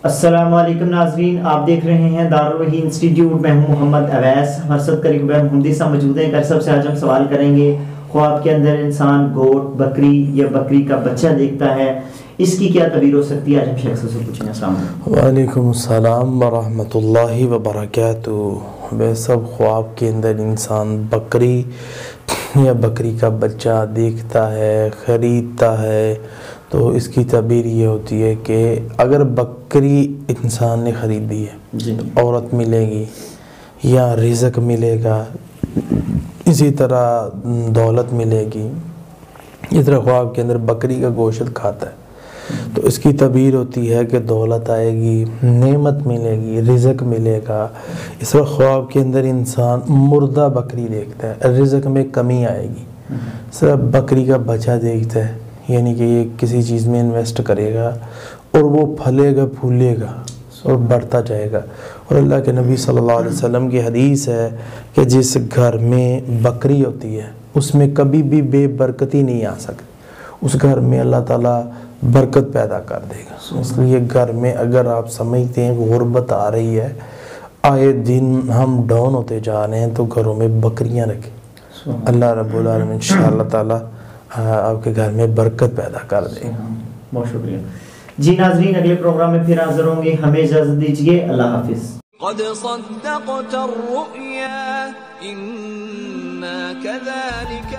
السلام علیکم ناظرین، آپ دیکھ رہے ہیں دارالوحی انسٹیٹیوٹ۔ میں ہوں محمد اویس، ہمارے ساتھ قریب محمدی صاحب موجود ہیں۔ سب سے آج ہم سوال کریں گے، خواب کے اندر انسان گوٹ، بکری یا بکری کا بچہ دیکھتا ہے، اس کی کیا تعبیر ہو سکتی ہے؟ آج ہم شیخ سے پوچھیں گے۔ السلام علیکم۔ وعلیکم السلام ورحمۃ اللہ وبرکاتہ۔ بے سب خواب کے اندر انسان بکری یا بکری کا بچہ دیکھتا ہے، خریدتا ہے، تو اس کی تعبیر یہ ہوتی ہے کہ اگر بکری انسان نے خریدی ہے تو عورت ملے گی یا رزق ملے گا، اسی طرح دولت ملے گی۔ اس طرح خواب کے اندر بکری کا گوشت کھاتا ہے تو اس کی تعبیر ہوتی ہے کہ دولت آئے گی، نعمت ملے گی، رزق ملے گا۔ اس طرح خواب کے اندر انسان مردہ بکری دیکھتا ہے، رزق میں کمی آئے گی۔ اس طرح بکری کا بچہ دیکھتا ہے، یعنی کہ یہ کسی چیز میں انویسٹ کرے گا اور وہ پھلے گا، پھولے گا اور بڑھتا جائے گا۔ اور اللہ کے نبی صلی اللہ علیہ وسلم کی حدیث ہے کہ جس گھر میں بکری ہوتی ہے اس میں کبھی بھی بے برکتی نہیں آ سکتی، اس گھر میں اللہ تعالیٰ برکت پیدا کر دے گا۔ اس لیے گھر میں اگر آپ سمجھتے ہیں کہ غربت آ رہی ہے، آئے دن ہم ڈاؤن ہوتے جا رہے ہیں، تو گھروں میں بکریاں رکھیں، اللہ رب العالمین انشاءاللہ تعالیٰ آپ کے گھر میں برکت پیدا کر دے گا۔ بہت شکریہ جی ناظرین، اگلے پروگرام میں پھر حاضر ہوں گے، ہمیں اجازت دیجیے، اللہ حافظ۔ قد صدقت الرؤيا إنا كذلك